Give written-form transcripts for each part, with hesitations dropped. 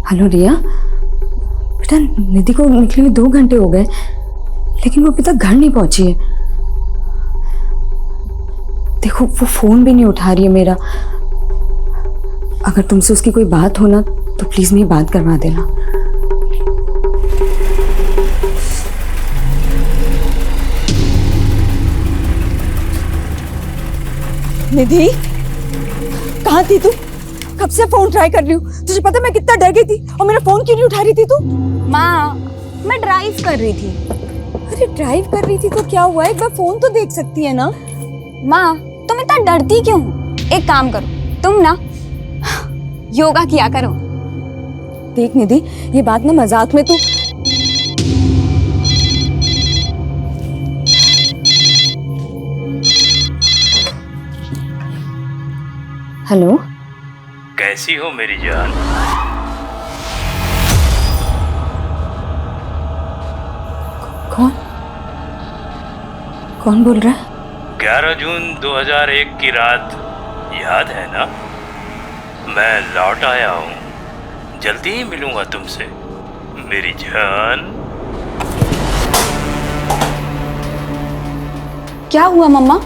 Hello रिया, बेटा निधि को निकले हुए 2 घंटे हो गए, लेकिन वो अभी तक घर नहीं पहुंची है। देखो वो फोन भी नहीं उठा रही है मेरा। अगर तुमसे उसकी कोई बात हो ना तो प्लीज मेरी बात करवा देना। निधि, कहाँ थी तू? कब से फोन ट्राई कर रही हूँ। तुझे पता मैं कितना डर गई थी और मेरा फोन क्यों नहीं उठा रही थी तू? माँ, मैं ड्राइव कर रही थी। अरे ड्राइव कर रही थी तो क्या हुआ, एक बार फोन तो देख सकती है ना। माँ, तुम इतना डरती क्यों? एक काम करो, तुम ना योगा किया करो। देख निधि, ये बात ना मजाक में तू। हेलो, कैसी हो मेरी जान? कौन बोल रहा है? 11 जून 2001 की रात याद है ना? मैं लौट आया हूँ, जल्दी ही मिलूंगा तुमसे मेरी जान। क्या हुआ मम्मा?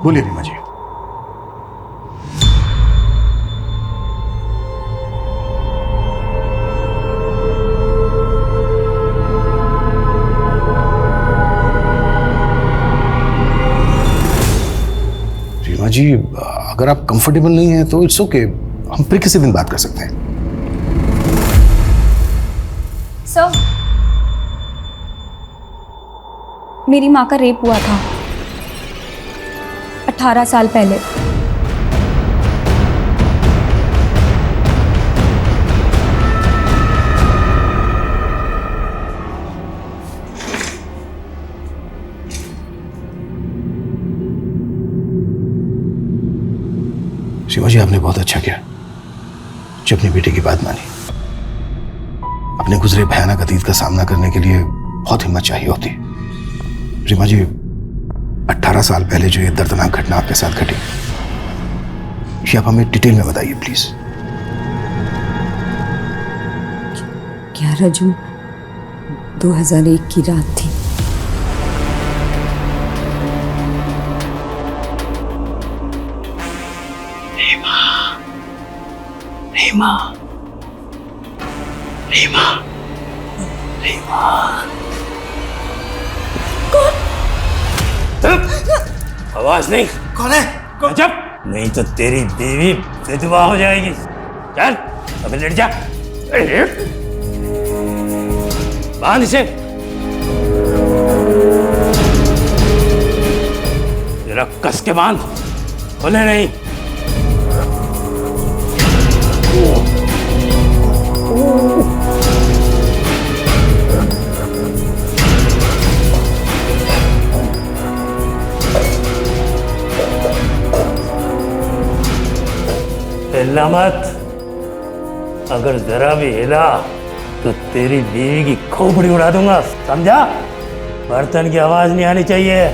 बोलिए रीमा जी। रीमा जी, अगर आप कंफर्टेबल नहीं हैं तो इट्स ओके, हम फिर किसी दिन बात कर सकते हैं। सर, मेरी माँ का रेप हुआ था 18 साल पहले। रीमा जी, आपने बहुत अच्छा किया जो अपनी बेटी की बात मानी। अपने गुजरे भयानक अतीत का सामना करने के लिए बहुत हिम्मत चाहिए होती। रीमा जी, 18 साल पहले जो ये दर्दनाक घटना आपके साथ घटी, ये आप हमें डिटेल में बताइए प्लीज। 11 जून 2001 की रात थी। रीमा, रीमा, रीमा। आवाज नहीं। कौन है? जब नहीं तो तेरी बीवी विधवा हो जाएगी। चल अभी लेट जा, बांध इसे। जरा कस के बांध, खोले नहीं। हिलना मत, अगर जरा भी हिला तो तेरी बीवी की खोपड़ी उड़ा दूंगा, समझा? बर्तन की आवाज नहीं आनी चाहिए।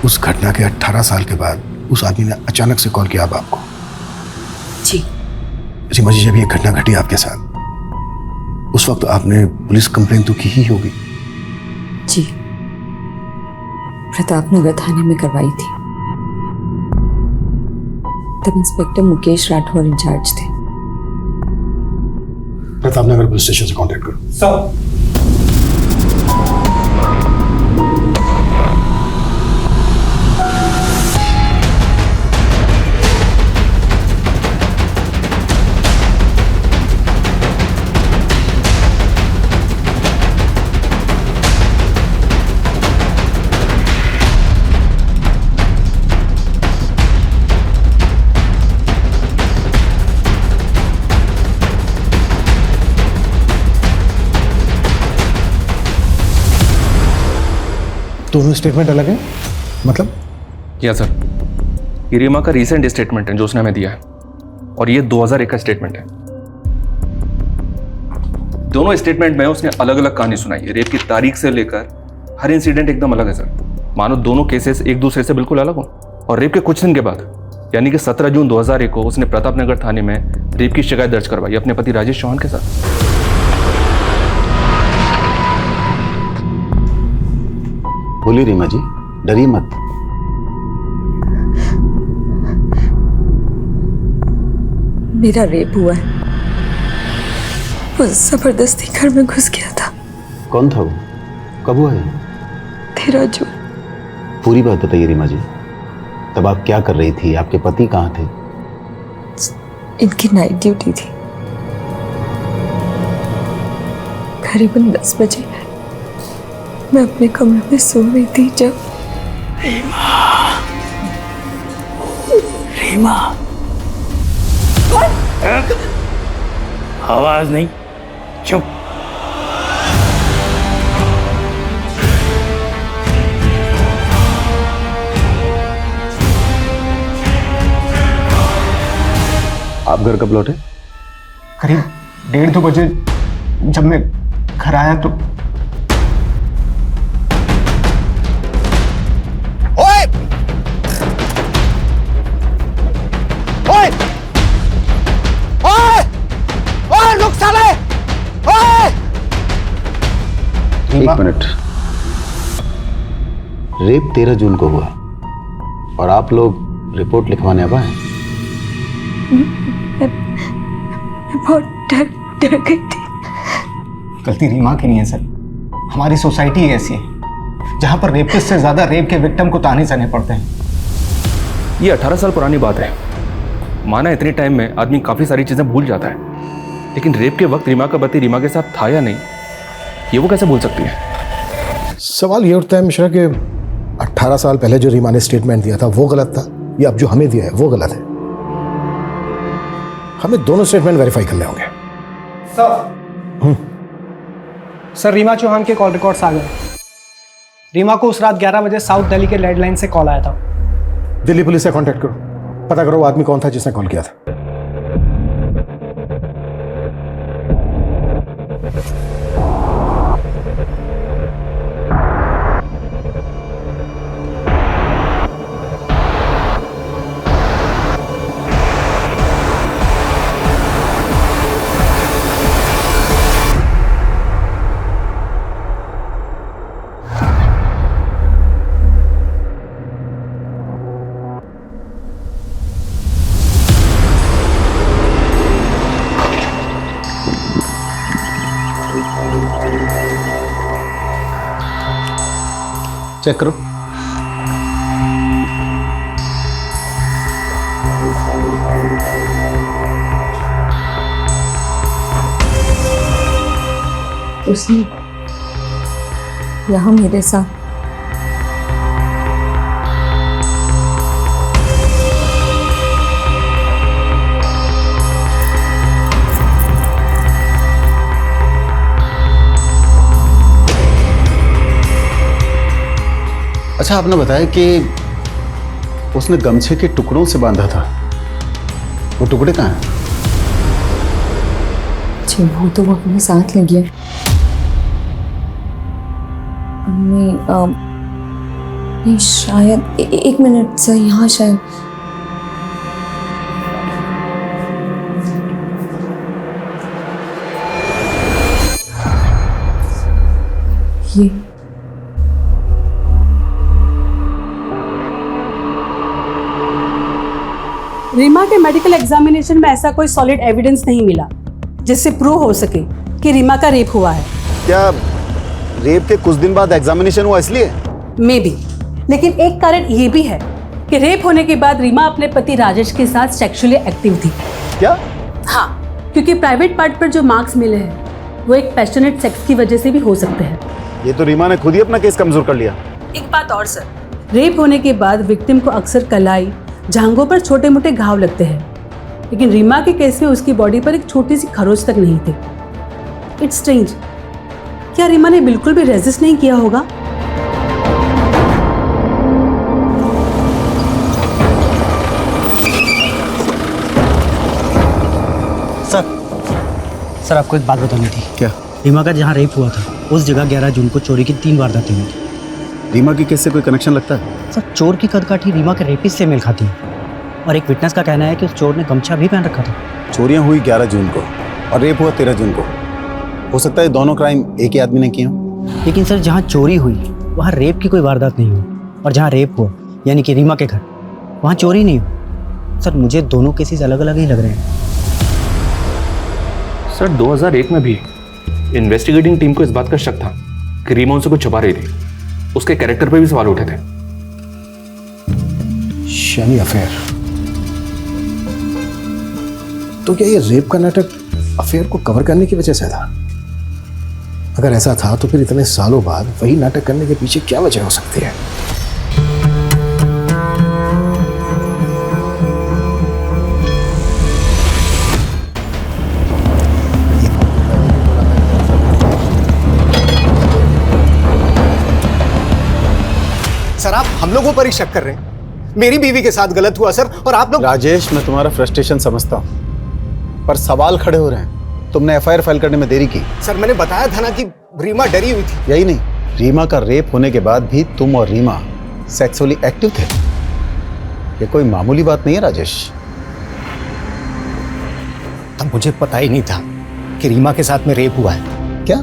उस घटना के 18 साल के बाद उस आदमी ने अचानक से कॉल किया आपको? जी। रीमा जी, जब ये घटना घटी आपके साथ, उस वक्त आपने पुलिस कंप्लेन तो की ही होगी? जी, प्रतापनगर थाने में करवाई थी। तब इंस्पेक्टर मुकेश राठौर इंचार्ज थे। प्रतापनगर पुलिस स्टेशन से कांटेक्ट करो। सर, दोनों स्टेटमेंट अलग है? मतलब? या सर, ये रीमा का रीसेंट स्टेटमेंट है जो उसने हमें दिया है, और ये 2001 का स्टेटमेंट है। दोनों स्टेटमेंट में उसने अलग अलग कहानी सुनाई है। रेप की तारीख से लेकर हर इंसिडेंट एकदम अलग है सर। मानो दोनों केसेस एक दूसरे से बिल्कुल अलग हो। और रेप के कुछ दिन के बाद यानी कि 17 जून 2001 को उसने प्रतापनगर थाने में रेप की शिकायत दर्ज करवाई अपने पति राजेश चौहान के साथ। बोली रीमा जी, डरिए मत। मेरा रेप हुआ है। वो जबरदस्ती घर में घुस गया था। कौन था वो? कब हुआ है? 13 जून। पूरी बात बताइए रीमा जी। तब आप क्या कर रही थी? आपके पति कहाँ थे? इनकी नाइट ड्यूटी थी। करीबन 10 बजे मैं अपने कमरे में सो रही थी जब रीमा, आवाज नहीं, चुप। आप घर कब लौटे? करीब 1:30-2 बजे जब मैं घर आया तो ओए! ओए! ओए! ओए रुक साले! ओए! एक मिनट। रेप 13 जून को हुआ और आप लोग रिपोर्ट लिखवाने अब आए? मैं बहुत डर गई थी। गलती रीमा की नहीं है सर। हमारी सोसाइटी ऐसी है जहां पर रेपिस्ट से ज्यादा रेप के विक्टिम को ताने सहने पड़ते हैं। ये 18 साल पुरानी बात है। माना इतने टाइम में आदमी काफ़ी सारी चीज़ें भूल जाता है, लेकिन रेप के वक्त रीमा का पति रीमा के साथ था या नहीं, ये वो कैसे भूल सकती है? सवाल ये उठता है मिश्रा कि 18 साल पहले जो रीमा ने स्टेटमेंट दिया था वो गलत था या अब जो हमें दिया है वो गलत है? हमें दोनों स्टेटमेंट वेरीफाई करने होंगे। सर रीमा चौहान के कॉल रिकॉर्ड्स आ गए। रीमा को उस रात 11 बजे साउथ दिल्ली के लैंडलाइन से कॉल आया था। दिल्ली पुलिस से कांटेक्ट करो, पता करो वो आदमी कौन था जिसने कॉल किया था। चेक करो। उसने यहाँ मेरे साथ अच्छा, आपने बताया कि उसने गमछे के टुकड़ों से बांधा था। वो टुकड़े कहाँ हैं? जी वो तो वो अपने साथ लगी है। नहीं शायद एक मिनट सर, यहाँ शायद ये रीमा के मेडिकल एग्जामिनेशन में ऐसा कोई सॉलिड एविडेंस नहीं मिला जिससे प्रूव हो सके कि रीमा का रेप हुआ है। क्या रेप के कुछ दिन बाद एग्जामिनेशन हुआ इसलिए? मे बी, लेकिन एक कारण ये भी है कि रेप होने के बाद रीमा अपने पति राजेश के साथ सेक्सुअली एक्टिव थी। क्या? हाँ, क्योंकि प्राइवेट पार्ट पर जो मार्क्स मिले हैं वो एक पैशनेट सेक्स की वजह से भी हो सकते हैं। ये तो रीमा ने खुद ही अपना केस कमजोर कर लिया। एक बात और सर, रेप होने के बाद विक्टिम को अक्सर कलाई, जांघों पर छोटे मोटे घाव लगते हैं, लेकिन रीमा के केस में उसकी बॉडी पर एक छोटी सी खरोच तक नहीं थी। इट्स स्ट्रेंज, क्या रीमा ने बिल्कुल भी रेजिस्ट नहीं किया होगा? सर आपको एक बात बतानी थी। क्या? रीमा का जहाँ रेप हुआ था उस जगह 11 जून को चोरी की 3 वारदातें हुई थी। रीमा की केस से कोई कनेक्शन लगता है? सर चोर की कदकाठी रीमा के रेपिस्ट से मेल खाती है और एक विटनेस का कहना है कि उस चोर ने गमछा भी पहन रखा था। चोरियां हुई 11 जून को और रेप हुआ 13 जून को। हो सकता है दोनों क्राइम एक ही आदमी ने किए हों। लेकिन सर जहाँ चोरी हुई वहाँ रेप की कोई वारदात नहीं हुई और जहाँ रेप हुआ यानी कि रीमा के घर वहाँ चोरी नहीं हुई। सर मुझे दोनों केसेस अलग अलग ही लग रहे हैं। सर 2001 में भी इन्वेस्टिगेटिंग टीम को इस बात का शक था कि रीमा उनसे कुछ छुपा रही थी। उसके कैरेक्टर पे भी सवाल उठे थे। शमी अफेयर। तो क्या ये रेप का नाटक अफेयर को कवर करने की वजह से था? अगर ऐसा था तो फिर इतने सालों बाद वही नाटक करने के पीछे क्या वजह हो सकती है? सर आप हम लोगों पर ही शक कर रहे हैं। मेरी बीवी के साथ गलत हुआ सर, और आप लोग। राजेश, मैं तुम्हारा फ्रस्ट्रेशन समझता हूं, पर सवाल खड़े हो रहे हैं। तुमने एफआईआर फाइल करने में देरी की। सर मैंने बताया था ना कि रीमा डरी हुई थी। यही नहीं, रीमा का रेप होने के बाद भी तुम और रीमा सेक्सुअली एक्टिव थे। ये कोई मामूली बात नहीं है राजेश। तब मुझे पता ही नहीं था कि रीमा के साथ में रेप हुआ है। क्या?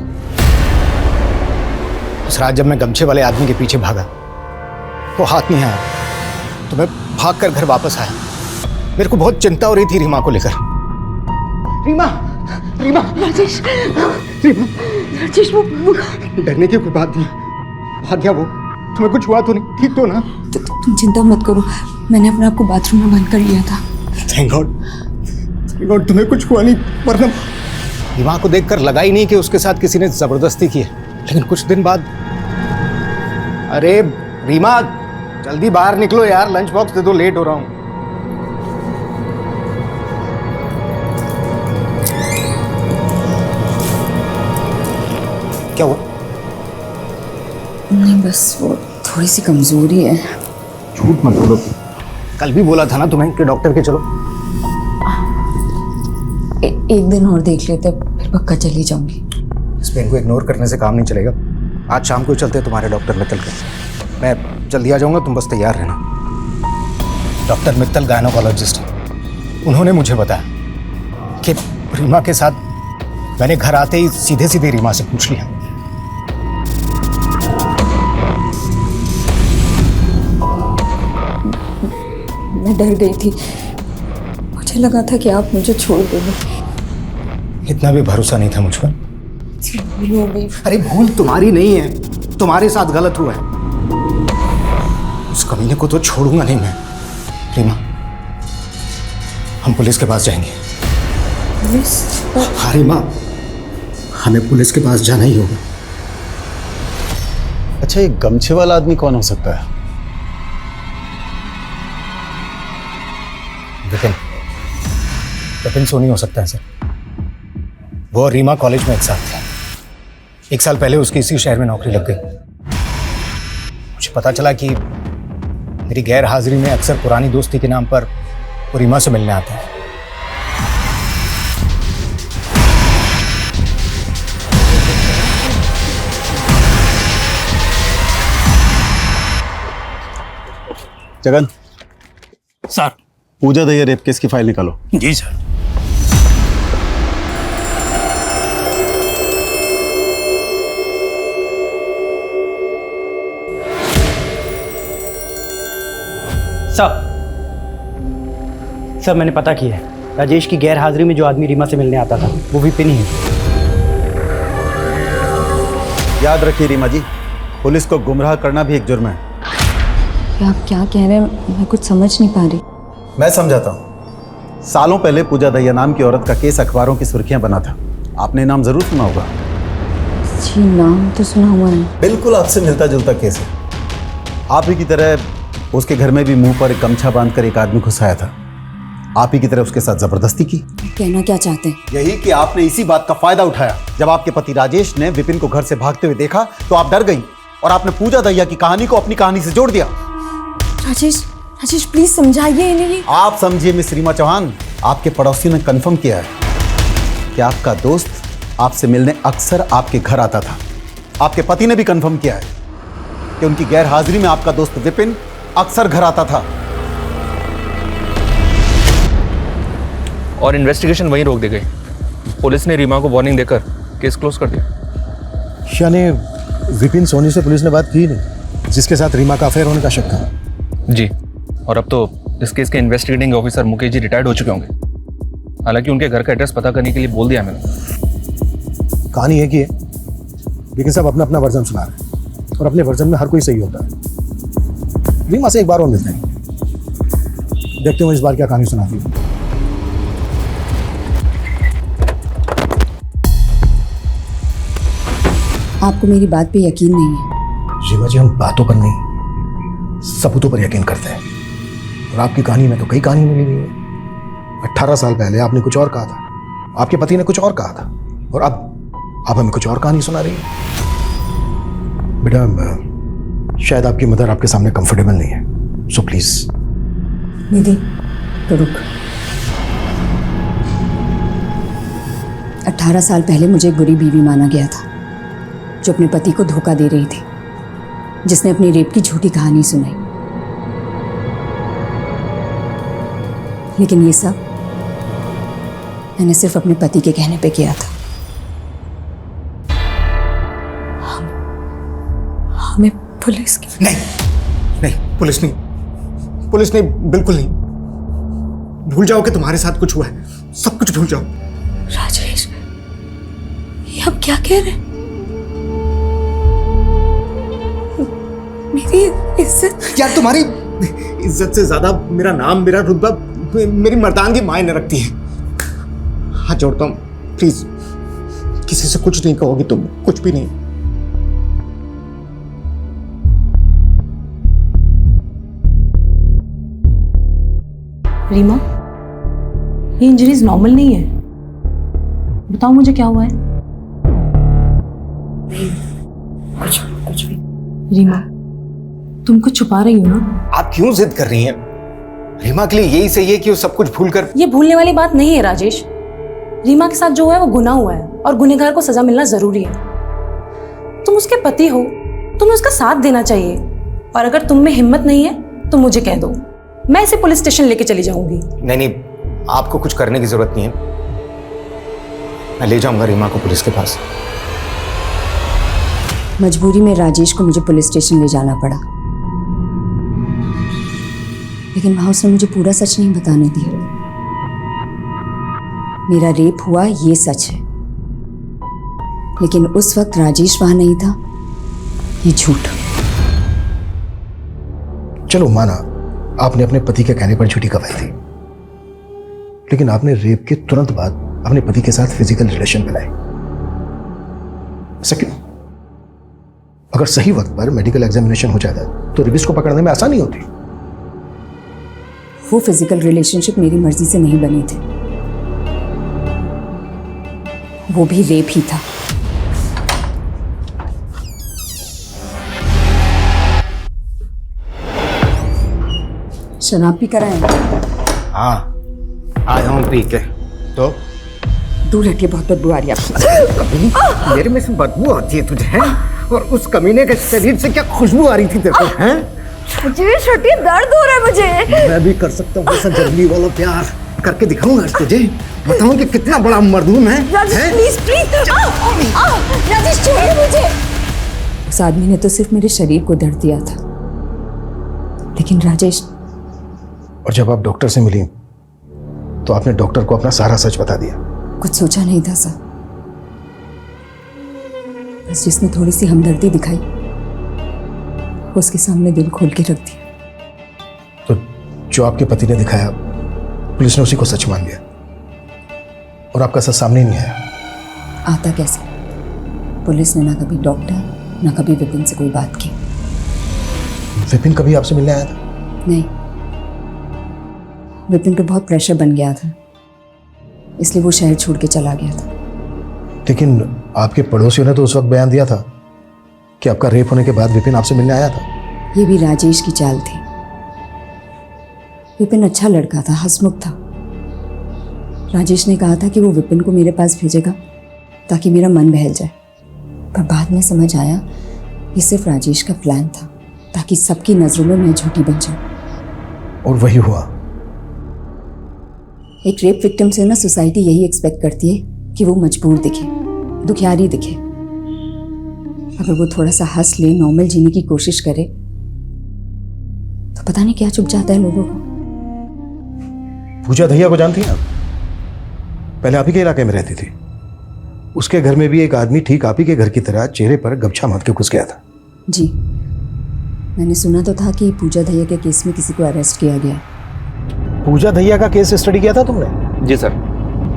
उस रात जब मैं गमछे वाले आदमी के पीछे भागा, वो हाथ नहीं आया तो मैं भागकर घर वापस आया। मेरे को बहुत चिंता हो रही थी रीमा को लेकर। रीमा, रीमा, राजेश, रीमा, राजेश वो डरने की कोई बात नहीं, भाग गया वो। तुम्हें कुछ हुआ तो नहीं? ठीक तो ना? तुम चिंता मत करो, मैंने अपने आप को बाथरूम में बंद कर लिया था। थैंक गॉड तुम्हें कुछ हुआ नहीं, वरना रीमा को देखकर लगा ही नहीं कि उसके साथ किसी ने जबरदस्ती की है। लेकिन कुछ दिन बाद, अरे रीमा जल्दी बाहर निकलो यार, लंच बॉक्स दे दो, लेट हो रहा हूं। क्या हुआ? नहीं बस वो थोड़ी सी कमजोरी है। झूठ मत बोलो, कल भी बोला था ना तुम्हें कि डॉक्टर के चलो। एक दिन और देख लेते, फिर पक्का चली जाऊंगी। इस पेन को इग्नोर करने से काम नहीं चलेगा। आज शाम को चलते हैं तुम्हारे डॉक्टर मित्तल के। मैं जल्दी आ जाऊंगा, तुम बस तैयार रहना। डॉक्टर मित्तल गायनोकोलॉजिस्ट हैं। उन्होंने मुझे बताया कि रीमा के साथ मैंने घर आते ही सीधे सीधे रीमा से पूछ लिया। मैं डर गई थी, मुझे लगा था कि आप मुझे छोड़ दोगे। इतना भी भरोसा नहीं था मुझ पर। भूल हो गई। अरे भूल तुम्हारी नहीं है, तुम्हारे साथ गलत हुआ है। उस कमीने को तो छोड़ूंगा नहीं मैं। रीमा, हम पुलिस के पास जाएंगे। पुलिस? हाँ रीमा, हमें पुलिस के पास जाना ही होगा। अच्छा, ये गमछे वाला आदमी कौन हो सकता है? विपिन सोनी हो सकता है सर। वो और रीमा कॉलेज में एक साथ थे। 1 साल पहले उसकी इसी शहर में नौकरी लग गई। मुझे पता चला कि मेरी गैर हाजिरी में अक्सर पुरानी दोस्ती के नाम पर वो रीमा से मिलने आता है। जगन सर। पूजा दहिया रेप केस की फाइल निकालो। जी सर। सर मैंने पता किया है, राजेश की गैर हाजिरी में जो आदमी रीमा से मिलने आता था वो विपिन ही है। याद रखिए रीमा जी, पुलिस को गुमराह करना भी एक जुर्म है। आप क्या कह रहे हैं, मैं कुछ समझ नहीं पा रही। मैं समझाता हूँ। सालों पहले पूजा दहिया नाम की औरत का केस अखबारों की सुर्खियां बना था। आपने नाम जरूर सुना होगा। जी नाम तो सुना हुआ है। बिल्कुल आपसे मिलता जुलता केस है। आप ही की तरह उसके घर में भी मुंह पर एक गमछा बांधकर एक आदमी घुसाया था। आप ही की तरह उसके साथ जबरदस्ती की। कहना क्या चाहते हैं? यही कि आपने इसी बात का फायदा उठाया। जब आपके पति राजेश ने विपिन को घर से भागते हुए देखा तो आप डर गई और आपने पूजा दहिया की कहानी को अपनी कहानी से जोड़ दिया। राजेश प्लीज समझाइए इन्हें। आप समझिए मिस रीमा चौहान, आपके पड़ोसी ने कंफर्म किया है कि आपका दोस्त आपसे मिलने अक्सर आपके घर आता था। आपके पति ने भी कंफर्म किया है कि उनकी गैर हाजिरी में आपका दोस्त विपिन अक्सर घर आता था। और इन्वेस्टिगेशन वहीं रोक दी गई। पुलिस ने रीमा को वार्निंग देकर केस क्लोज कर दिया। यानी विपिन सोनी से पुलिस ने बात की नहीं, जिसके साथ रीमा का अफेयर होने का शक था। जी, और अब तो इस केस के investigating officer Mukesh ji retired हो चुके होंगे। हालांकि उनके घर का एड्रेस पता करने के लिए बोल दिया मैंने। कहानी एक ही है, लेकिन सब अपना अपना वर्जन सुना रहे हैं और अपने वर्जन में हर कोई सही होता है। रीमा से एक बार और मिलते हैं, देखते हो इस बार क्या कहानी सुनाती है। आपको मेरी बात पे यकीन नहीं है? रीमा जी, हम बातों पर नहीं सबूतों पर यकीन करते हैं, और आपकी कहानी में तो कई कहानी मिली हुई है। 18 साल पहले आपने कुछ और कहा था, आपके पति ने कुछ और कहा था, और अब आप हमें कुछ और कहानी सुना रही है। बेटा, शायद आपकी मदर आपके सामने कंफर्टेबल नहीं है, सो प्लीज। निधि, तो रुक। 18 साल पहले मुझे एक बुरी बीवी माना गया था, जो अपने पति को धोखा दे रही थी, जिसने अपनी रेप की झूठी कहानी सुनाई। लेकिन ये सब मैंने सिर्फ अपने पति के कहने पे किया था। हमें पुलिस की नहीं नहीं, पुलिस नहीं, पुलिस नहीं, बिल्कुल नहीं। भूल जाओ कि तुम्हारे साथ कुछ हुआ है, सब कुछ भूल जाओ। राजेश, ये आप क्या कह रहे हैं? मेरी इज्जत? यार, तुम्हारी इज्जत से ज्यादा मेरा नाम, मेरा रुतबा, मेरी मर्दानगी मायने रखती है। हाथ जोड़ता हूं, प्लीज किसी से कुछ नहीं कहोगी तुम, कुछ भी नहीं। रीमा, ये इंजरीज नॉर्मल नहीं है। बताओ मुझे क्या हुआ है? कुछ भी। रीमा, तुम कुछ छुपा रही हो ना? आप क्यों जिद कर रही हैं? रीमा के लिए यही सही है कि वो सब कुछ भूलकर। ये भूलने वाली बात नहीं है राजेश। रीमा के साथ जो हुआ है वो गुनाह हुआ है, और गुनहगार को सजा मिलना जरूरी है। तुम उसके पति हो, तुम्हें उसका साथ देना चाहिए। और अगर तुम में हिम्मत नहीं है तो मुझे कह दो, मैं इसे पुलिस स्टेशन लेके चली जाऊंगी। नहीं नहीं, आपको कुछ करने की जरूरत नहीं है। मैं ले जाऊंगा रीमा को पुलिस के पास। मजबूरी में राजेश को मुझे पुलिस स्टेशन ले जाना पड़ा, लेकिन वहां उसने मुझे पूरा सच नहीं बताने दिया। मेरा रेप हुआ, ये सच है, लेकिन उस वक्त राजेश वहां नहीं था, ये झूठ। चलो माना, आपने अपने पति के कहने पर झूठी गवाही दी, लेकिन आपने रेप के तुरंत बाद अपने पति के साथ फिजिकल रिलेशन बनाए। ऐसा क्यों? अगर सही वक्त पर मेडिकल एग्जामिनेशन हो जाता तो रेपिस्ट को पकड़ने में आसानी होती। वो फिजिकल रिलेशनशिप मेरी मर्जी से नहीं बने थे, वो भी रेप ही था। शराब भी कराएं? हाँ, आया हूँ पी के। तो दूर हटिए, बहुत बदबू आ रही है आपकी। मेरे में से बदबू आती है तुझे, हैं? और उस कमीने के शरीर से क्या खुशबू आ रही थी तेरे को, हैं? मुझे छोटी दर्द हो रहा है मुझे। मैं भी कर सकता हूँ ऐसा जंगली वाला प्यार, करके दिखाऊंगा आज तुझे, बताऊं कि कितना बड़ा मर्दूम है। राजेश प्लीज प्लीज, राजेश छोड़िए मुझे। उस आदमी ने तो सिर्फ मेरे शरीर को दर्द दिया था, लेकिन राजेश। और जब आप डॉक्टर से मिली तो आपने डॉक्टर को अपना सारा सच बता दिया। कुछ सोचा नहीं था सर, बस जिसने थोड़ी सी हमदर्दी दिखाई, उसके सामने दिल खोल के रख दिया। तो जो आपके पति ने दिखाया, पुलिस ने उसी को सच मान लिया, और आपका सच सामने नहीं आया। आता कैसे? पुलिस ने ना कभी डॉक्टर, ना कभी विपिन से कोई बात की। विपिन कभी आपसे मिलने आया था? नहीं, विपिन पे बहुत प्रेशर बन गया था, इसलिए वो शहर छोड़ के चला गया था। लेकिन आपके पड़ोसियों ने तो उस वक्त बयान दिया था कि आपका रेप होने के बाद विपिन आपसे मिलने आया था। ये भी राजेश की चाल थी। विपिन अच्छा लड़का था, हंसमुख था। राजेश ने कहा था कि वो विपिन को मेरे पास भेजेगा, ताकि मेरा मन बहल जाए, पर बाद में समझ आया ये सिर्फ राजेश का प्लान था, ताकि सबकी नजरों में मैं झूठी बन जाऊं। और वही हुआ। एक रेप विक्टिम से ना सोसाइटी यही एक्सपेक्ट करती है कि वो मजबूर दिखे, दुखियारी दिखे। अगर वो थोड़ा सा हंस ले, नॉर्मल जीने की कोशिश करे, तो पता नहीं क्या चुप जाता है लोगों को। पूजा दहिया को जानती हैं आप? पहले आप ही के इलाके में रहती थी। उसके घर में भी एक आदमी ठीक आप ही के घर की तरह चेहरे पर गमछा बांध के घुस गया था। जी, मैंने सुना तो था कि पूजा दहिया के केस में किसी को अरेस्ट किया गया। पूजा दहिया का केस स्टडी किया था तुमने? जी सर,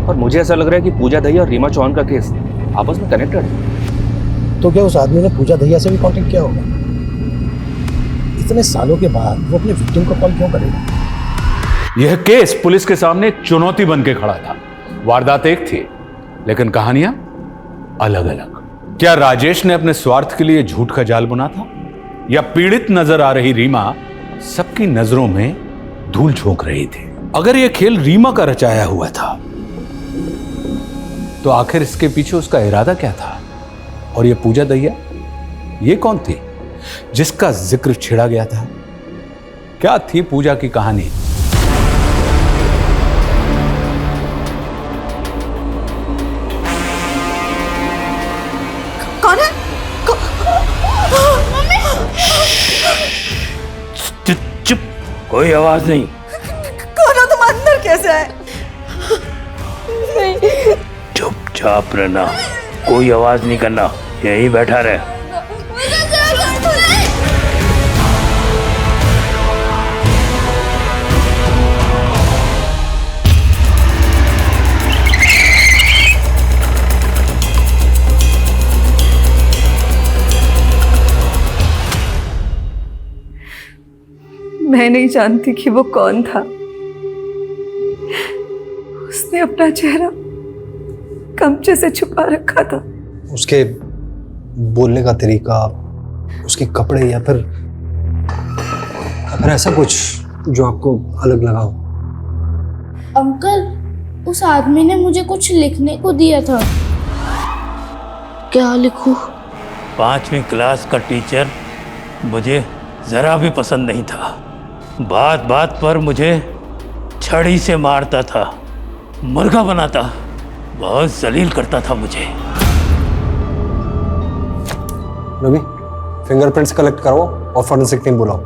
और मुझे ऐसा लग रहा है कि पूजा दहिया और रीमा चौहान का केस आपस में कनेक्टेड है। तो क्या उस आदमी ने पूजा दहिया से भी कांटेक्ट किया होगा? इतने सालों के बाद वो अपने विक्टिम को कॉल क्यों करेगा? यह केस पुलिस के सामने एक चुनौती बन के खड़ा था। वारदात एक थी, लेकिन कहानियां अलग अलग। क्या राजेश ने अपने स्वार्थ के लिए झूठ का जाल बुना था, या पीड़ित नजर आ रही रीमा सबकी नजरों में धूल झोंक रही थी? अगर यह खेल रीमा का रचाया हुआ था, तो आखिर इसके पीछे उसका इरादा क्या था? और यह पूजा दहिया, ये कौन थी जिसका जिक्र छिड़ा गया था? क्या थी पूजा की कहानी? कौन है? चुप, कोई आवाज नहीं। कौन हो तुम? अंदर कैसे आए? चुपचाप रहना, कोई आवाज नहीं करना, यहीं बैठा रहे। मैं नहीं जानती कि वो कौन था। उसने अपना चेहरा गमछे से छुपा रखा था। उसके बोलने का तरीका, उसके कपड़े, या फिर ऐसा कुछ जो आपको अलग लगा हो? अंकल, उस आदमी ने मुझे कुछ लिखने को दिया था। क्या लिखूं? 5वीं क्लास का टीचर मुझे जरा भी पसंद नहीं था। बात बात पर मुझे छड़ी से मारता था, मुर्गा बनाता, बहुत जलील करता था मुझे। रवि, फिंगरप्रिंट्स कलेक्ट करो और फॉरेंसिक टीम बुलाओ।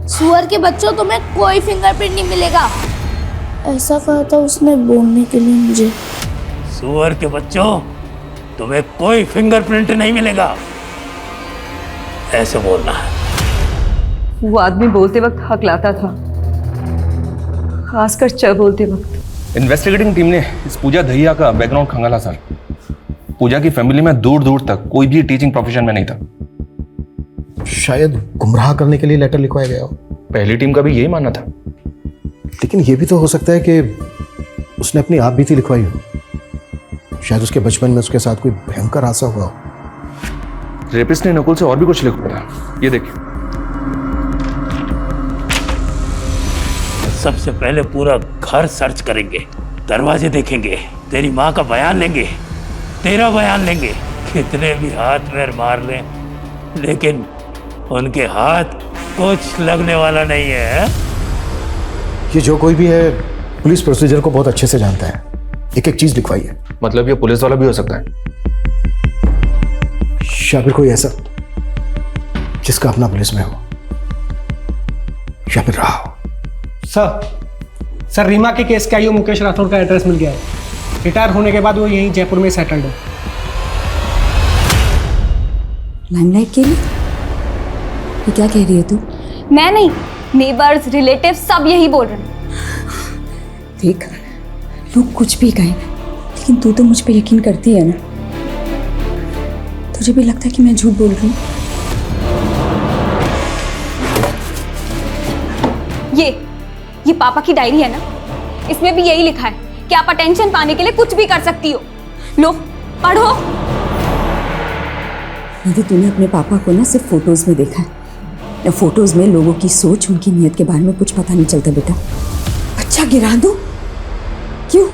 सुअर के बच्चों, तुम्हें कोई फिंगरप्रिंट नहीं मिलेगा। ऐसा कहा था उसने बोलने के लिए मुझे। सुअर के बच्चों, तुम्हें कोई फिंगरप्रिंट नहीं मिलेगा, ऐसे बोलना है। वो आदमी बोलते वक्त हकलाता था, खासकर च बोलते वक्त। इन्वेस्टिगेटिंग टीम ने इस पूजा दहिया का बैकग्राउंड खंगाला सर। पूजा की फैमिली में दूर दूर तक कोई भी टीचिंग प्रोफेशन में नहीं था। शायद गुमराह करने के लिए लेटर लिखवाया गया हो। पहली टीम का भी यही मानना था। लेकिन यह भी तो हो सकता है कि उसने अपनी आप बीती लिखवाई हो। शायद उसके बचपन में उसके साथ कोई भयंकर हादसा हुआ हो। रेपिस्ट ने नकुल से और भी कुछ लिखा था, ये देखिए। सबसे पहले पूरा घर सर्च करेंगे, दरवाजे देखेंगे, तेरी माँ का बयान लेंगे, तेरा बयान लेंगे। कितने भी हाथ पैर मार लें, लेकिन उनके हाथ कुछ लगने वाला नहीं है। ये जो कोई भी है पुलिस प्रोसीजर को बहुत अच्छे से जानता है। एक एक चीज लिखवाई है। मतलब ये पुलिस वाला भी हो सकता है, या फिर कोई ऐसा जिसका अपना पुलिस में हो, या फिर रहा हो। सर, रीमा के केस का मुकेश राठौर का एड्रेस मिल गया है। रिटायर होने के बाद वो यहीं जयपुर में सेटल्ड है। लाइमलाइट के लिए? ये क्या कह रही है तू? मैं नहीं, नेबर्स, रिलेटिव सब यही बोल रहे हैं। देख, लोग कुछ भी कहें, लेकिन तू तो मुझ पे यकीन करती है ना। तुझे भी लगता है कि मैं झूठ बोल रही हूँ? ये पापा की डायरी है ना, इसमें भी यही लिखा है कि आप अटेंशन पाने के लिए कुछ भी कर सकती हो। लो पढ़ो। यदि तूने अपने पापा को ना सिर्फ फोटोज में देखा है, या फोटोज में लोगों की सोच, उनकी नीयत के बारे में कुछ पता नहीं चलता बेटा। बच्चा गिरा दो? क्यों?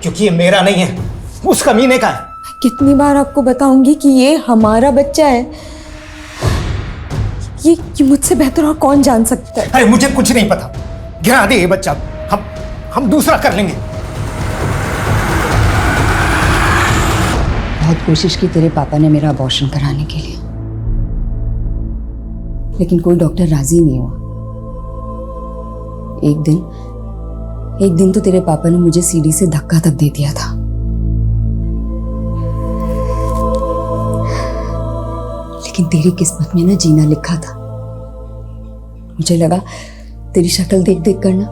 क्योंकि ये मेरा नहीं है, उस कमीने का है। कितनी बार आपको बताऊंगी कि ये हमारा बच्चा है। ये मुझसे बेहतर और कौन जान सकता है। अरे मुझे कुछ नहीं पता, गिरा दे ये बच्चा, हम दूसरा कर लेंगे। बहुत कोशिश की तेरे पापा ने मेरा अबॉर्शन कराने के लिए, लेकिन कोई डॉक्टर राजी नहीं हुआ। एक दिन तो तेरे पापा ने मुझे सीढ़ी से धक्का तक दे दिया था। लेकिन तेरी किस्मत में ना जीना लिखा था। मुझे लगा तेरी शक्ल देख देख कर ना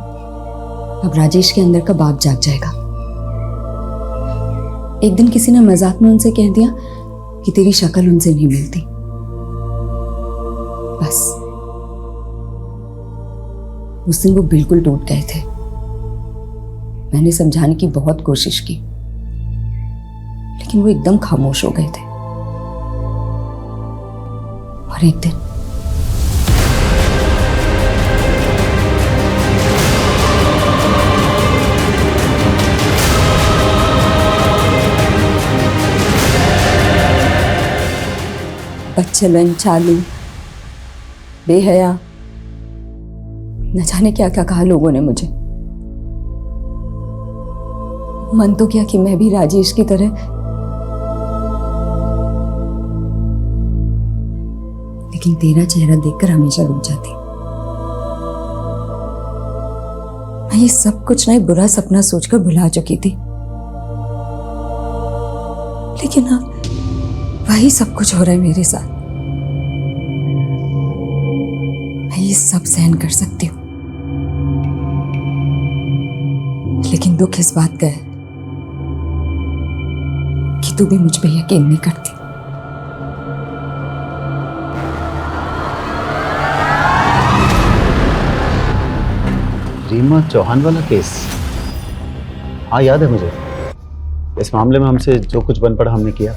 अब राजेश के अंदर का बाप जाग जाएगा। एक दिन किसी ने मजाक में उनसे कह दिया कि तेरी शक्ल उनसे नहीं मिलती। बस उस दिन वो बिल्कुल टूट गए थे। मैंने समझाने की बहुत कोशिश की, लेकिन वो एकदम खामोश हो गए थे। और एक दिन बदचलन, चालू, बेहया, न जाने क्या क्या कहा लोगों ने मुझे। मन तो किया कि मैं भी राजेश की तरह, लेकिन तेरा चेहरा देखकर हमेशा रुक जाती। मैं ये सब कुछ ना एक बुरा सपना सोचकर भुला चुकी थी, लेकिन अब वही सब कुछ हो रहा है मेरे साथ। मैं ये सब सहन कर सकती हूँ, लेकिन दुख इस बात का है कि तू भी मुझ पे यकीन नहीं करती। रीमा चौहान वाला केस, हाँ याद है मुझे। इस मामले में हमसे जो कुछ बन पड़ा हमने किया।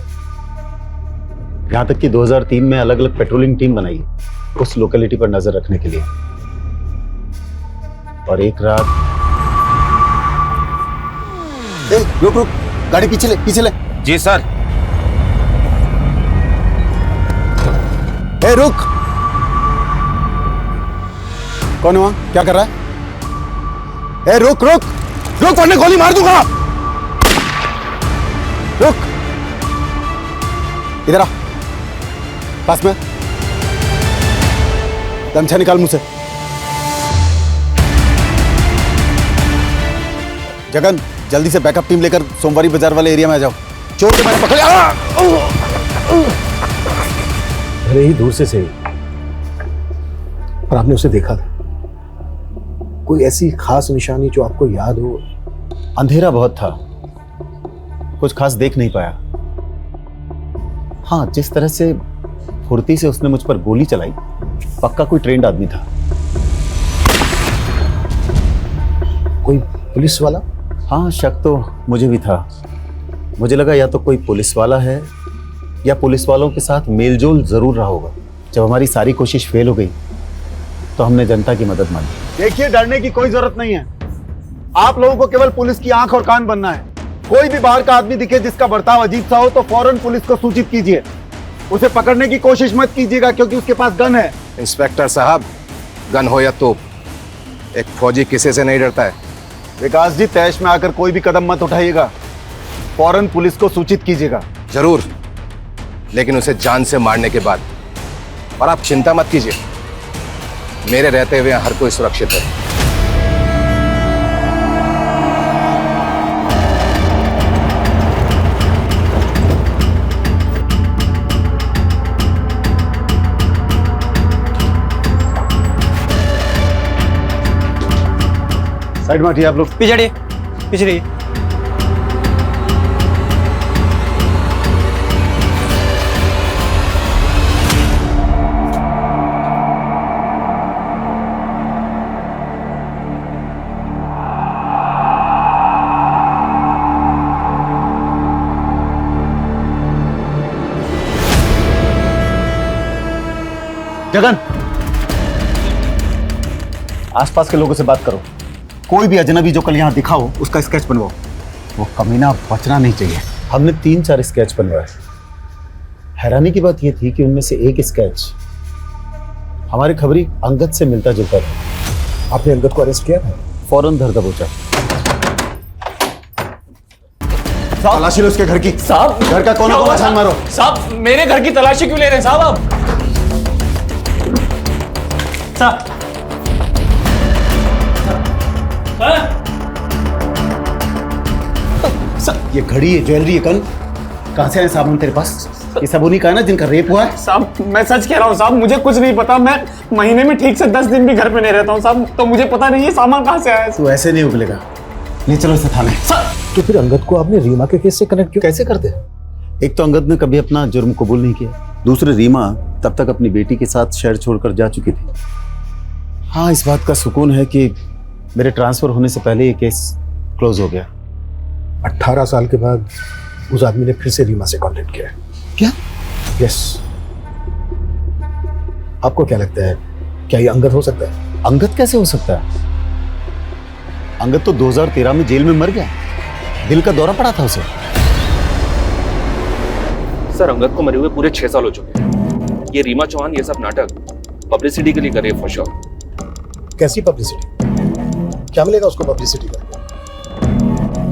यहाँ तक कि 2003 में अलग अलग पेट्रोलिंग टीम बनाई उस लोकेलिटी पर नजर रखने के लिए। और एक रात रुक रुक, गाड़ी पीछे ले। जी सर। रुक, कौन है वहां? क्या कर रहा है? रुक रुक रुक, वरना गोली मार दूंगा। रुक, इधर आ, पास में। गमछा निकाल मुंह से। जगन, जल्दी से बैकअप टीम लेकर सोमवारी बाजार वाले एरिया में आ जाओ। चोर के मैंने पकड़े। भले ही दूर से सही, पर आपने उसे देखा था? कोई ऐसी खास निशानी जो आपको याद हो? अंधेरा बहुत था, कुछ खास देख नहीं पाया। हाँ, जिस तरह से फुर्ती से उसने मुझ पर गोली चलाई, पक्का कोई ट्रेंड आदमी था। कोई पुलिस वाला? हाँ, शक तो मुझे भी था। मुझे लगा या तो कोई पुलिस वाला है या पुलिस वालों के साथ मेलजोल जरूर रहा होगा। जब हमारी सारी कोशिश फेल हो गई तो हमने जनता की मदद मांगी। देखिए, डरने की कोई जरूरत नहीं है। आप लोगों को केवल पुलिस की आंख और कान बनना है। कोई भी बाहर का आदमी दिखे जिसका बर्ताव अजीब सा हो तो फौरन पुलिस को सूचित कीजिए। उसे पकड़ने की कोशिश मत कीजिएगा, क्योंकि उसके पास गन है। इंस्पेक्टर साहब, गन हो या तोप, एक फौजी किसी से नहीं डरता है। विकास जी, तैश में आकर कोई भी कदम मत उठाइएगा, फौरन पुलिस को सूचित कीजिएगा। जरूर, लेकिन उसे जान से मारने के बाद। और आप चिंता मत कीजिए, मेरे रहते हुए हर कोई सुरक्षित है। साइड में हटिए आप लोग। पीछे रहिए, पीछे रहिए। जगन, आसपास के लोगों से बात करो। कोई भी अजनबी जो कल यहां दिखा हो उसका स्केच बनवाओ। वो कमीना बचना नहीं चाहिए। हमने 3-4 स्केच बनवाए। हैरानी की बात यह थी कि उनमें से एक स्केच हमारे खबरी अंगद से मिलता जुलता था। आपने अंगद को अरेस्ट किया था? फौरन धर दबोचा। तलाशी लो उसके घर की। साहब घर का कोना कोना छान मारो। साहब मेरे घर की तलाशी क्यों ले रहे हैं साहब आप? साहब ये घड़ी, ये ज्वेलरी, ये कंगन कहां से आए साबुन तेरे पास? ये सब उन्हीं का है ना जिनका रेप हुआ है? साहब मैं सच कह रहा हूँ साहब, मुझे कुछ नहीं पता। मैं महीने में ठीक से 10 दिन भी घर पे नहीं रहता हूँ साहब, तो मुझे पता नहीं है सामान कहाँ से आया है। तू ऐसे नहीं उगलेगा। नहीं, चलो इसे थाने। तो फिर अंगद को आपने रीमा के केस से कनेक्ट क्यों कैसे करते? एक तो अंगद ने कभी अपना जुर्म कबूल नहीं किया, दूसरे रीमा तब तक अपनी बेटी के साथ शहर छोड़कर जा चुकी थी। हाँ, इस बात का सुकून है कि मेरे ट्रांसफर होने से पहले ये केस क्लोज हो गया। 18 साल के बाद उस आदमी ने फिर से रीमा से कांटेक्ट किया है। क्या? यस। आपको क्या लगता है, क्या ये अंगद हो सकता है? अंगद कैसे हो सकता है? अंगद तो 2013 में जेल में मर गया, दिल का दौरा पड़ा था उसे। सर अंगद को मरे हुए पूरे 6 साल हो चुके हैं। ये रीमा चौहान ये सब नाटक पब्लिसिटी के लिए करे फॉर श्योर। कैसी पब्लिसिटी? क्या मिलेगा उसको पब्लिसिटी करके?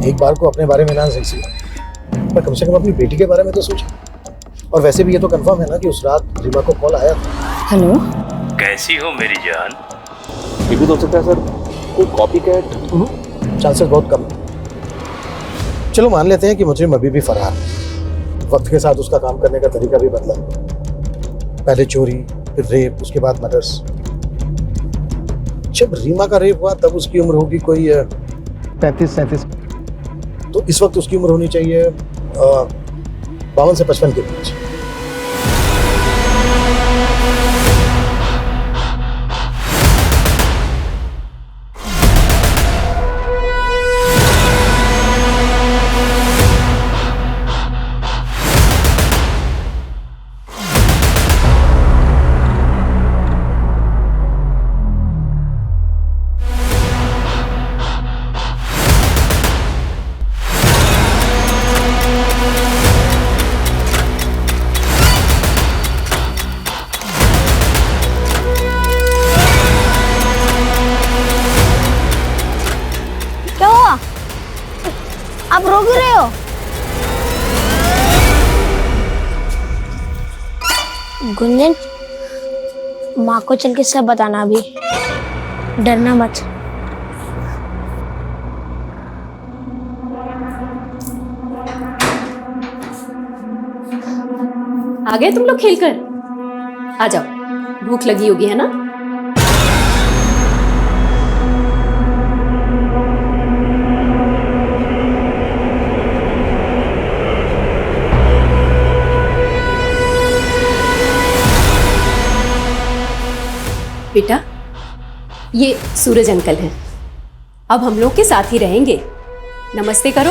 एक बार को अपने बारे में ना सही, पर कम से कम अपनी बेटी के बारे में तो सोचे। और वैसे भी ये तो कंफर्म है ना कि उस रात रीमा को कॉल आया था। हेलो, कैसी हो मेरी जान? ये भी तो हो सकता है सर कोई कॉपी कैट। चांसेस बहुत कम है। चलो मान लेते हैं कि मुजरिम अभी भी फरार है। वक्त के साथ उसका काम करने का तरीका भी बदला, पहले चोरी, फिर रेप, उसके बाद मर्डर्स। जब रीमा का रेप हुआ तब उसकी उम्र होगी कोई 35-37, तो इस वक्त उसकी उम्र होनी चाहिए 52 से 55 के बीच। आप रो क्यों रहे हो? गुंजन, माँ को चल के सब बताना अभी, डरना मत। आ गए तुम लोग खेलकर? आ जाओ, भूख लगी होगी है ना? बेटा, ये सूरज अंकल हैं, अब हम लोग के साथ ही रहेंगे। नमस्ते करो।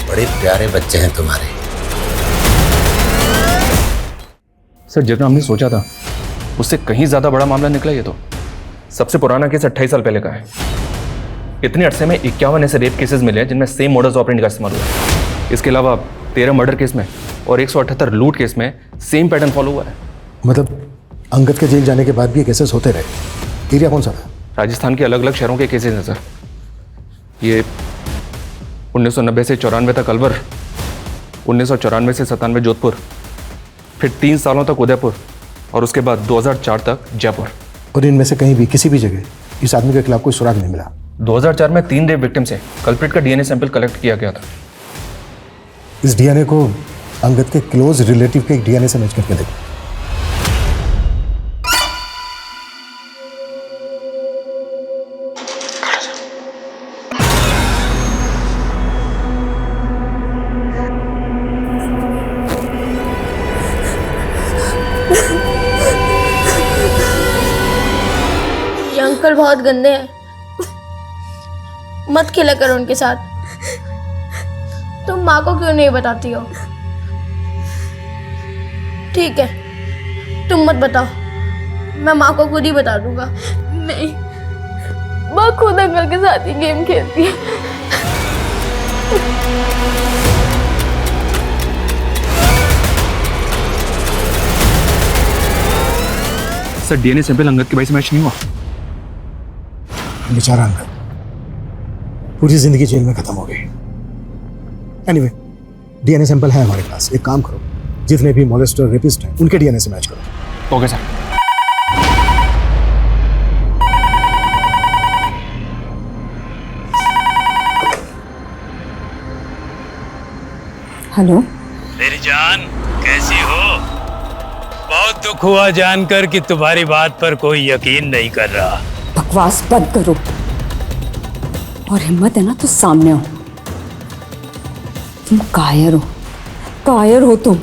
बड़े प्यारे बच्चे हैं तुम्हारे। सर जितना हमने सोचा था उससे कहीं ज्यादा बड़ा मामला निकला। ये तो सबसे पुराना केस 28 साल पहले का है। इतने अरसे में 51 ऐसे रेप केसेस मिले हैं जिनमें सेम मोडस ऑपरेंडी का इस्तेमाल हुआ है। इसके अलावा 13 मर्डर केस में और 178 लूट केस में सेम पैटर्न फॉलो हुआ है। मतलब अंगद के जेल जाने के बाद भी ये केसेस होते रहे। एरिया कौन सा था? राजस्थान के अलग अलग शहरों के केसेस हैं सर। ये 1990 से 94 तक अलवर, 1994 से 97 जोधपुर, फिर 3 सालों तक उदयपुर और उसके बाद 2004 तक जयपुर। और इनमें से कहीं भी किसी भी जगह इस आदमी के खिलाफ कोई सुराग नहीं मिला? 2004 में 3 रेप विक्टिम से कल्प्रिट का डीएनए सैंपल कलेक्ट किया गया था। इस डीएनए को अंगद के क्लोज रिलेटिव के डीएनए से मैच करके देखो। ये अंकल बहुत गंदे हैं, मत खेला करो उनके साथ। तुम माँ को क्यों नहीं बताती हो? ठीक है, तुम मत बताओ, मैं माँ को खुद ही बता दूंगा। नहीं, माँ खुद अंकल के साथ ही गेम खेलती है। सर डीएनए सैंपल अंगद के भाई से मैच नहीं हुआ। बेचारा अंकल पूरी जिंदगी जेल में खत्म हो गई। एनीवे, डीएनए सैंपल है हमारे पास। एक काम करो, जितने भी मोलेस्टर रेपिस्ट हैं उनके डीएनए से मैच करो। Okay sir. हेलो मेरी जान, कैसी हो? बहुत दुख हुआ जानकर कि तुम्हारी बात पर कोई यकीन नहीं कर रहा। बकवास बंद करो, और हिम्मत है ना तो सामने हो। तुम कायर हो तुम।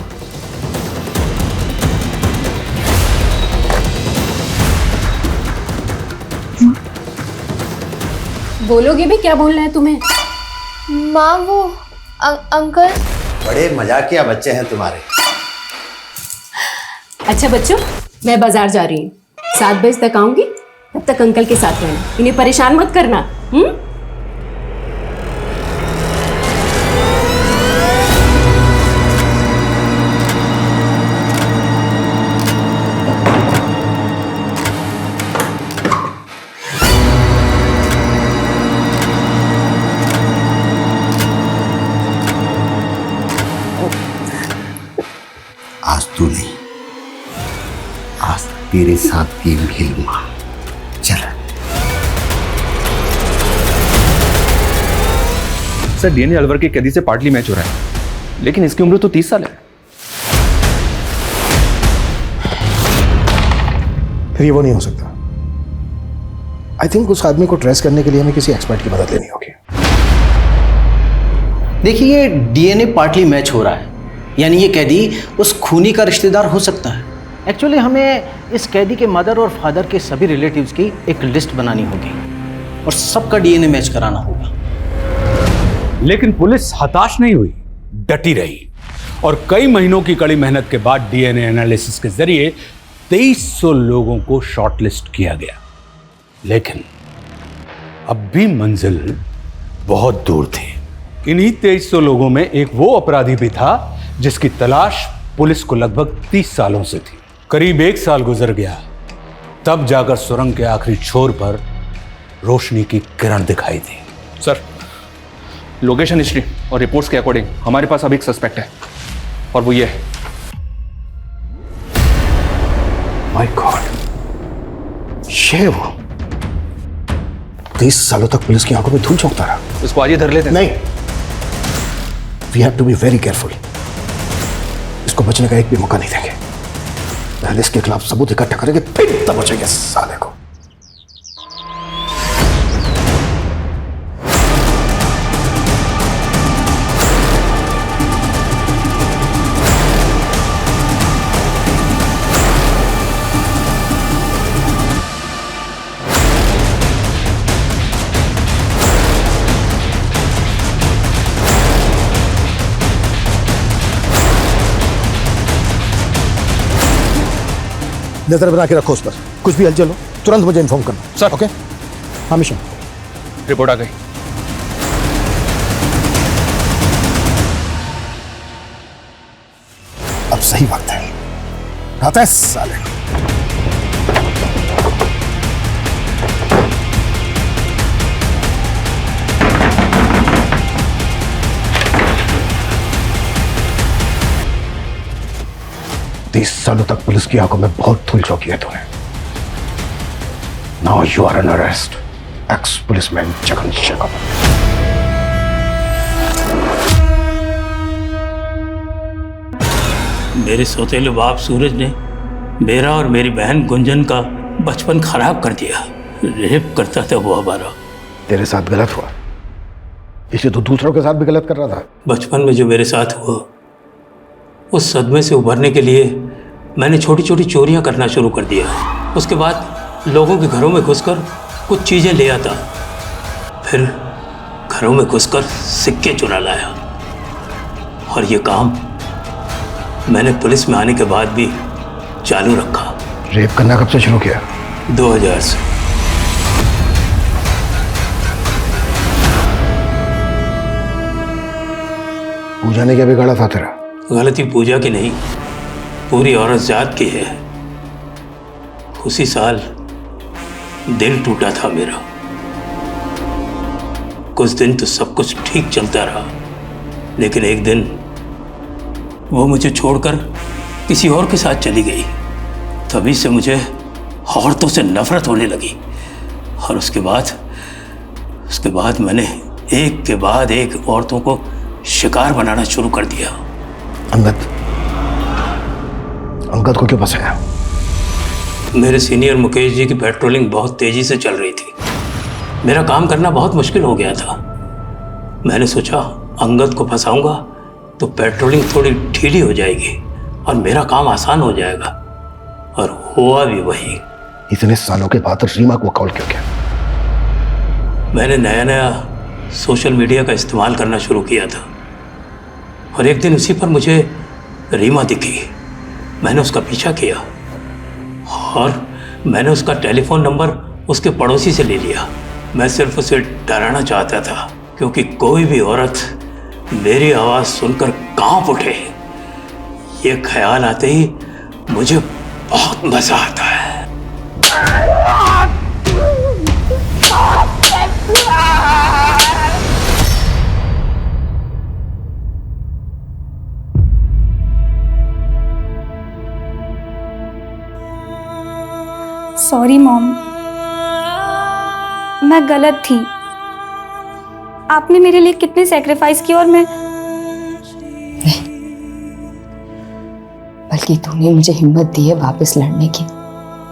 बोलोगे भी? क्या बोलना है तुम्हें? माँ वो अंकल। बड़े मजाकिया बच्चे हैं तुम्हारे। अच्छा बच्चों, मैं बाजार जा रही हूँ, 7 बजे तक आऊंगी। तब तक अंकल के साथ रहना, इन्हें परेशान मत करना। आज तू नहीं, आज तेरे साथ गेम खेलूंगा। चल। सर डीएनए अलवर के कैदी से पार्टली मैच हो रहा है, लेकिन इसकी उम्र तो 30 साल है। फिर ये वो नहीं हो सकता। आई थिंक उस आदमी को ट्रेस करने के लिए हमें किसी एक्सपर्ट की मदद लेनी होगी। देखिए, ये डीएनए पार्टली मैच हो रहा है, यानी ये कैदी उस खूनी का रिश्तेदार हो सकता है। एक्चुअली हमें इस कैदी के मदर और फादर के सभी रिलेटिव्स की एक लिस्ट बनानी होगी और सबका डीएनए मैच कराना होगा। लेकिन पुलिस हताश नहीं हुई, डटी रही और कई महीनों की कड़ी मेहनत के बाद डीएनए एनालिसिस के जरिए 2300 लोगों को शॉर्टलिस्ट किया गया। लेकिन अब भी मंजिल बहुत दूर थी। इन्हीं 2300 लोगों में एक वो अपराधी भी था जिसकी तलाश पुलिस को लगभग 30 सालों से थी। करीब 1 साल गुजर गया, तब जाकर सुरंग के आखिरी छोर पर रोशनी की किरण दिखाई दी। सर लोकेशन हिस्ट्री और रिपोर्ट्स के अकॉर्डिंग हमारे पास अभी एक सस्पेक्ट है, और वो ये है। माय गॉड, ये वो 30 सालों तक पुलिस की आंखों में धूल झोंकता रहा। इसको आज ही धर लेते हैं। नहीं, we have to be very careful. इसको बचने का एक भी मौका नहीं देंगे। पहले इसके खिलाफ सबूत इकट्ठा करेंगे, फिर तब बचेंगे साले को। नजर बना के रखो उस पर, कुछ भी हलचल हो तुरंत मुझे इन्फॉर्म करना। सर। ओके। हाँ मिशन, रिपोर्ट आ गई। अब सही वक्त है। आता है साले। तीस सालों तक पुलिस की आंखों में बहुत धूल झोंकी है तूने। Now you are under arrest, ex policeman Jagan Shekhar. मेरे सौतेले बाप सूरज ने मेरा और मेरी बहन गुंजन का बचपन खराब कर दिया। रेप करता था वो हमारा। तेरे साथ गलत हुआ, इसलिए तो दूसरों के साथ भी गलत कर रहा था। बचपन में जो मेरे साथ हुआ, उस सदमे से उभरने के लिए मैंने छोटी छोटी चोरियां करना शुरू कर दिया। उसके बाद लोगों के घरों में घुसकर कुछ चीज़ें ले आता, फिर घरों में घुसकर सिक्के चुरा लाया। और ये काम मैंने पुलिस में आने के बाद भी चालू रखा। रेप करना कब से शुरू किया? 2000 से। पूजा ने क्या बिगाड़ा था तेरा? गलती पूजा की नहीं, पूरी औरत जात की है। उसी साल दिल टूटा था मेरा। कुछ दिन तो सब कुछ ठीक चलता रहा, लेकिन एक दिन वो मुझे छोड़कर किसी और के साथ चली गई। तभी से मुझे औरतों से नफरत होने लगी, और उसके बाद मैंने एक के बाद एक औरतों को शिकार बनाना शुरू कर दिया। अंगद को क्यों फंसाया? मेरे सीनियर मुकेश जी की पेट्रोलिंग बहुत तेजी से चल रही थी। मेरा काम करना बहुत मुश्किल हो गया था। मैंने सोचा अंगद को फंसाऊंगा तो पेट्रोलिंग थोड़ी ढीली हो जाएगी और मेरा काम आसान हो जाएगा, और हुआ भी वही। इतने सालों के बाद रीमा को कॉल क्यों किया? मैंने नया सोशल मीडिया का इस्तेमाल करना शुरू किया था, और एक दिन उसी पर मुझे रीमा दिखी। मैंने उसका पीछा किया और मैंने उसका टेलीफोन नंबर उसके पड़ोसी से ले लिया। मैं सिर्फ उसे डराना चाहता था, क्योंकि कोई भी औरत मेरी आवाज़ सुनकर कांप उठे, ये ख्याल आते ही मुझे बहुत मजा आता है। सॉरी मॉम, मैं गलत थी। आपने मेरे लिए कितने सैक्रिफाइस किए, और मैं बल्कि तूने मुझे हिम्मत दी है वापस लड़ने की।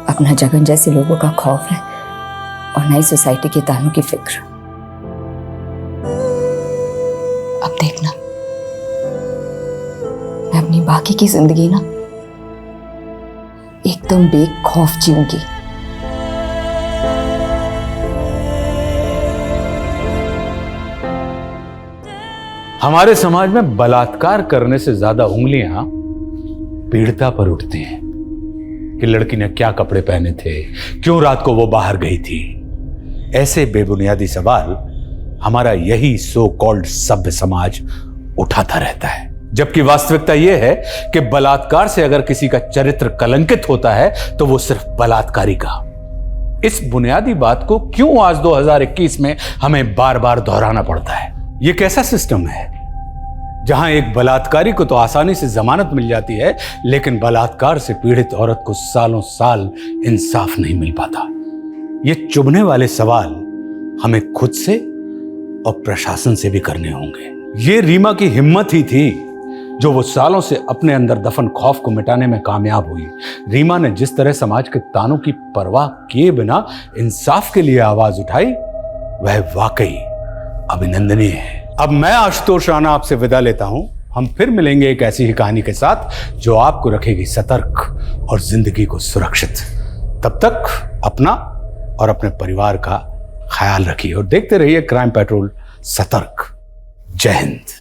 अपना जगन जैसे लोगों का खौफ है और नई सोसाइटी के तानों की फिक्र। अब देखना, मैं अपनी बाकी की जिंदगी ना एकदम बेखौफ जीऊंगी। हमारे समाज में बलात्कार करने से ज्यादा उंगलियां पीड़िता पर उठती हैं कि लड़की ने क्या कपड़े पहने थे, क्यों रात को वो बाहर गई थी। ऐसे बेबुनियादी सवाल हमारा यही सो कॉल्ड सभ्य समाज उठाता रहता है, जबकि वास्तविकता यह है कि बलात्कार से अगर किसी का चरित्र कलंकित होता है तो वो सिर्फ बलात्कारी का। इस बुनियादी बात को क्यों आज 2021 में हमें बार बार दोहराना पड़ता है? ये कैसा सिस्टम है जहां एक बलात्कारी को तो आसानी से जमानत मिल जाती है, लेकिन बलात्कार से पीड़ित औरत को सालों साल इंसाफ नहीं मिल पाता? ये चुभने वाले सवाल हमें खुद से और प्रशासन से भी करने होंगे। ये रीमा की हिम्मत ही थी जो वो सालों से अपने अंदर दफन खौफ को मिटाने में कामयाब हुई। रीमा ने जिस तरह समाज के तानों की परवाह किए बिना इंसाफ के लिए आवाज उठाई, वह वाकई अभिनंदनीय है। अब मैं आशुतोष राणा आपसे विदा लेता हूं। हम फिर मिलेंगे एक ऐसी ही कहानी के साथ जो आपको रखेगी सतर्क और जिंदगी को सुरक्षित। तब तक अपना और अपने परिवार का ख्याल रखिए और देखते रहिए क्राइम पेट्रोल सतर्क। जय हिंद।